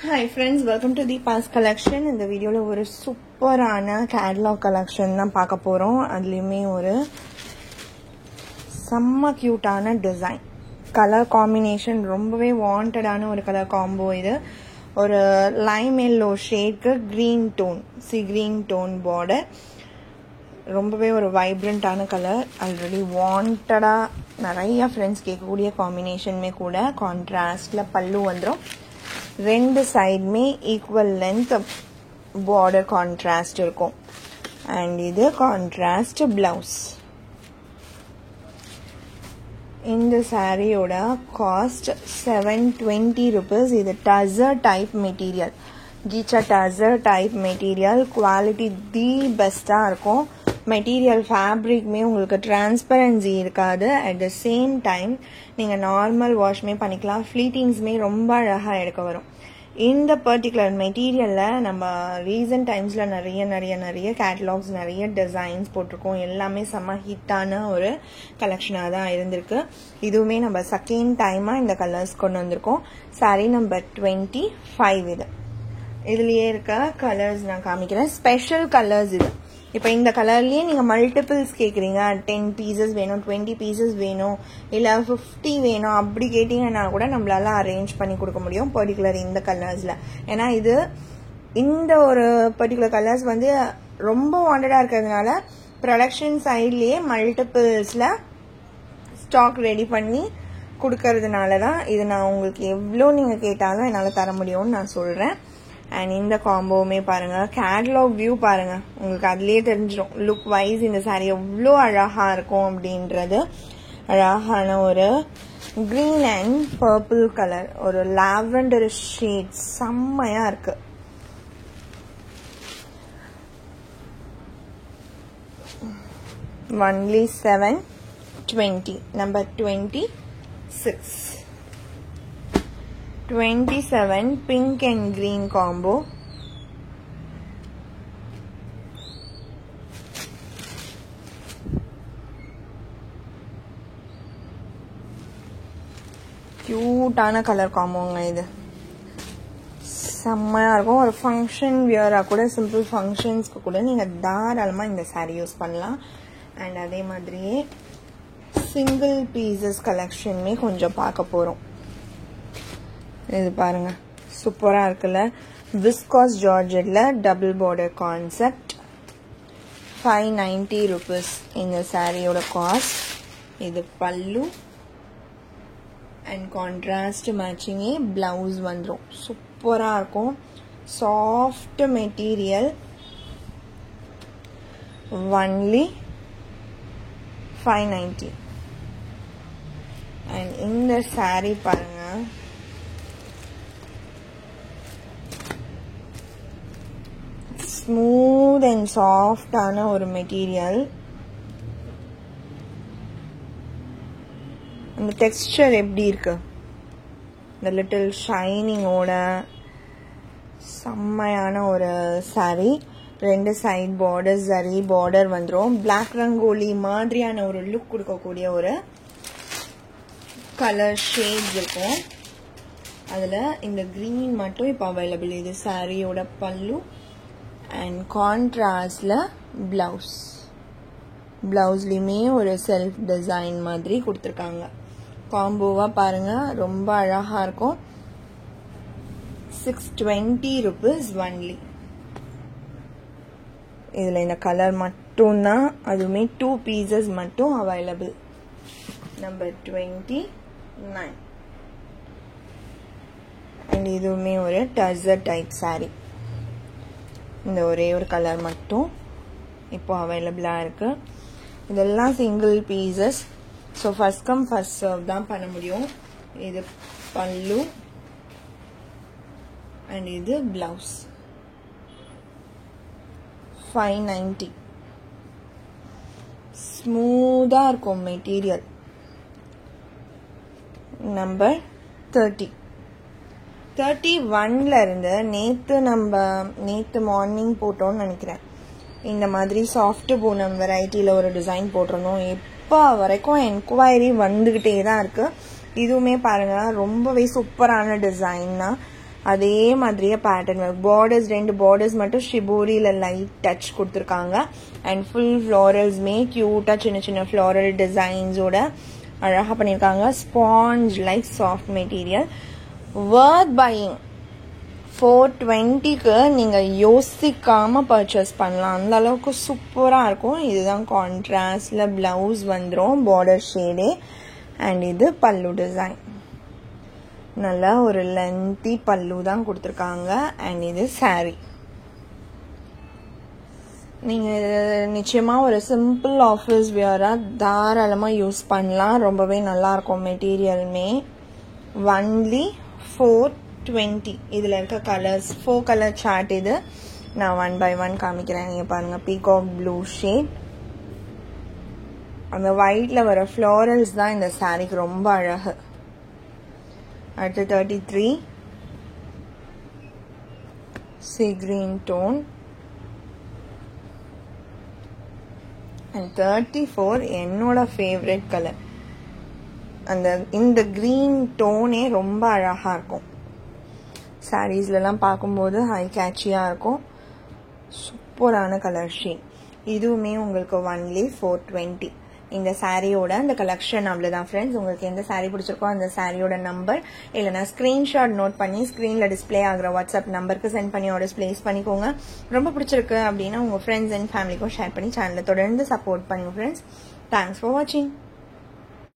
Hi friends, welcome to the Past collection. இந்த வீடியோல ஒரு சூப்பரான கேட்டலாக் கலெக்ஷன் தான் பார்க்க போறோம். அதுலயுமே ஒரு செம்ம கியூட்டான டிசைன், கலர் காம்பினேஷன் ரொம்பவே வாண்டடான ஒரு கலர் காம்போ. இது ஒரு லைம் எல்லோ ஷேட்க்கு கிரீன் டோன் பார்டர், ரொம்பவே ஒரு வைப்ரண்டான கலர். ஆல்ரெடி வாண்டடா நிறைய ஃப்ரெண்ட்ஸ் கேட்கக்கூடிய காம்பினேஷனுமே கூட. கான்ட்ராஸ்ட்ல பல்லு வந்துடும். ரெண்டு சைடுமே ஈக்குவல் லென்த் பார்டர் கான்ட்ராஸ்ட் இருக்கும். அண்ட் இது கான்ட்ராஸ்ட் பிளவுஸ். இந்த சாரியோட காஸ்ட் 720 rupees. இது tussar type material, ghicha tussar type material. Quality the பெஸ்டாக இருக்கும். மெட்டீரியல் ஃபேப்ரிக்மே உங்களுக்கு டிரான்ஸ்பரன்சி இருக்காது. அட் த சேம் டைம் நீங்கள் நார்மல் வாஷ்மே பண்ணிக்கலாம். ஃப்ளீட்டிங்ஸ்மே ரொம்ப அழகாக எடுக்க வரும். இந்த பர்டிகுலர் மெட்டீரியலில் நம்ம ரீசன்ட் டைம்ஸில் நிறைய கேட்டலாக்ஸ், நிறைய டிசைன்ஸ் போட்டிருக்கோம். எல்லாமே செம்ம ஹிட்டான ஒரு கலெக்ஷனாக தான் இருந்திருக்கு. இதுவுமே நம்ம செகண்ட் டைமாக இந்த கலர்ஸ் கொண்டு வந்திருக்கோம். Sorry number 25. இதுலேயே இருக்க கலர்ஸ் நான் காமிக்கிறேன். ஸ்பெஷல் கலர்ஸ் இது. இப்போ இந்த கலர்லேயே நீங்கள் மல்டிபிள்ஸ் கேட்குறீங்க, 10 pieces வேணும், 20 pieces வேணும், இல்லை 50 வேணும், அப்படி கேட்டிங்கன்னா கூட நம்மளால அரேஞ்ச் பண்ணி கொடுக்க முடியும் பர்டிகுலர் இந்த கலர்ஸில். ஏன்னா இது இந்த ஒரு பர்டிகுலர் கலர்ஸ் வந்து ரொம்ப வாண்டடாக இருக்கிறதுனால ப்ரொடக்ஷன் சைட்லேயே மல்டிபிள்ஸில் ஸ்டாக் ரெடி பண்ணி கொடுக்கறதுனால தான் இது நான் உங்களுக்கு எவ்வளோ நீங்கள் கேட்டாலும் என்னால் தர முடியும்னு நான் சொல்கிறேன். அண்ட் இந்த காம்போவுமே பாருங்க, கேட்டலாக் வியூ பாருங்க, உங்களுக்கு அதுலயே தெரிஞ்சிடும் லுக் வைஸ் இந்த சாரி எவ்வளோ அழகா இருக்கும் அப்படின்றது. அழகான ஒரு கிரீன் அண்ட் பர்பிள் கலர், ஒரு லாவெண்டர் ஷேட், செம்மையா இருக்கு. Only 720. Number 26. 27 pink and green combo. கியூட்டான கலர் காம்போங்க. இது செம்மையா இருக்கும். ஒரு ஃபங்க்ஷன் வியரா கூட, சிம்பிள் ஃபங்க்ஷன்ஸ்க்கு கூட நீங்க தாராளமா இந்த சாரி யூஸ் பண்ணலாம். அண்ட் அதே மாதிரியே சிங்கிள் பீசஸ் கலெக்ஷனுமே கொஞ்சம் பார்க்க போறோம். இது பாருங்க, சூப்பரா இருக்குல்ல. விஸ்காஸ் ஜார்ஜெட்ல டபுள் பார்டர் கான்செப்ட். 590 rupees இந்த சாரியோட காஸ்ட். இது பல்லு அண்ட் கான்ட்ராஸ்ட் மேட்சிங்கே பிளவுஸ் வந்துடும். சூப்பரா இருக்கும். Soft material. ஒன்லி 590. அண்ட் இந்த சாரி பாருங்க, ஸ்மூத் அண்ட் சாஃப்டான ஒரு மெட்டீரியல். அந்த டெக்ஸ்டர் எப்படி இருக்கு, இந்த லிட்டில் ஷைனிங்கோட செம்மையான ஒரு சாரி. ரெண்டு சைட் பார்டர் சரி பார்டர் வந்துடும். பிளாக் ரங்கோலி மாதிரியான ஒரு லுக் கொடுக்கக்கூடிய ஒரு கலர் ஷேட்ஸ் இருக்கும். அதுல இந்த கிரீன் மட்டும் இப்போ அவைலபிள். இது சாரியோட பல்லு அண்ட் கான்ட்ராஸ்ட்ல பிளவுஸ். பிளவுஸ்லயுமே ஒரு செல்ஃப் டிசைன் மாதிரி கொடுத்துருக்காங்க. காம்போவா பாருங்க, ரொம்ப அழகா இருக்கும். 620 rupees ஒன்லி. இதுல இந்த கலர் மட்டும் தான், அதுவுமே 2 pieces மட்டும் அவைலபிள். நம்பர் 29. அண்ட் இதுவுமே ஒரு டசர் டைப் சாரி. இந்த ஒரே ஒரு கலர் மட்டும் இப்போ அவைலபிளாக இருக்கு. இதெல்லாம் single pieces. So first come first serve தான் பண்ண முடியும். இது பல்லு அண்ட் இது பிளவுஸ். 590. ஸ்மூதா இருக்கும் மெட்டீரியல். நம்பர் 30. 31ல இருந்து நேத்து மார்னிங் போட்டோம்னு நினைக்கிறேன். இந்த மாதிரி சாஃப்ட் பூனம் வெரைட்டில ஒரு டிசைன் போட்டிருந்தோம். இப்போ வரைக்கும் என்கொயரி வந்துகிட்டே தான் இருக்கு. இதுவுமே பாருங்க, ரொம்பவே சூப்பரான டிசைன் தான். அதே மாதிரியே பேட்டர்ன் ஒர்க். பார்டர்ஸ் 2 பார்டர்ஸ் மட்டும் ஷிபோரியில் லைட் டச் கொடுத்துருக்காங்க. அண்ட் ஃபுல் ஃப்ளாரல்ஸ்மே க்யூட்டாக சின்ன சின்ன ஃப்ளாரல் டிசைன்ஸோட அழகாக பண்ணியிருக்காங்க. Sponge like soft material. Worth buying. 420க்கு நீங்கள் யோசிக்காமல் பர்ச்சேஸ் பண்ணலாம். அந்த அளவுக்கு சூப்பராக இருக்கும். இதுதான் கான்ட்ராஸ்டில் ப்ளவுஸ் வந்துடும் பார்டர் ஷேடே. அண்ட் இது பல்லு டிசைன். நல்லா ஒரு லென்த்தி பல்லு தான் கொடுத்துருக்காங்க. அண்ட் இது சாரீ. நீங்கள் நிச்சயமாக ஒரு சிம்பிள் ஆஃபீஸ் வியராக தாராளமாக யூஸ் பண்ணலாம். ரொம்பவே நல்லாயிருக்கும். மெட்டீரியலுமே ஒன்லி 420. இதில் இருக்க கலர்ஸ் 4 கலர் சார்ட். இது நான் 1 by 1 காமிக்கிறேன். நீங்கள் பாருங்கள். Peacock blue shade. அந்த ஒயிட்டில் வர ஃப்ளாரல்ஸ் தான் இந்த சாரீக்கு ரொம்ப அழகு. அடுத்து 33 sea green tone. and 34 என்னோட ஃபேவரட் கலர். இந்த கிரீன் டோனே ரொம்ப அழகாக இருக்கும். சாரீஸ்லாம் பார்க்கும்போது ஹை கேட்சியாக இருக்கும். சூப்பரான கலர் ஷேட். இதுவுமே உங்களுக்கு ஒன்லி 420. இந்த சாரியோட அந்த கலெக்ஷன் அவ்வளோதான் ஃப்ரெண்ட்ஸ். உங்களுக்கு எந்த சாரீ பிடிச்சிருக்கோ அந்த சாரியோட நம்பர் இல்லைனா ஸ்க்ரீன்ஷாட் நோட் பண்ணி ஸ்க்ரீனில் டிஸ்பிளே ஆகிற வாட்ஸ்அப் நம்பருக்கு சென்ட் பண்ணி ஆர்டர்ஸ் பிளேஸ் பண்ணிக்கோங்க. ரொம்ப பிடிச்சிருக்கு அப்படின்னா உங்கள் ஃப்ரெண்ட்ஸ் அண்ட் ஃபேமிலிக்கும் ஷேர் பண்ணி சேனலை தொடர்ந்து சப்போர்ட் பண்ணுங்கள் ஃப்ரெண்ட்ஸ். தேங்க்ஸ் ஃபார் வாட்சிங்.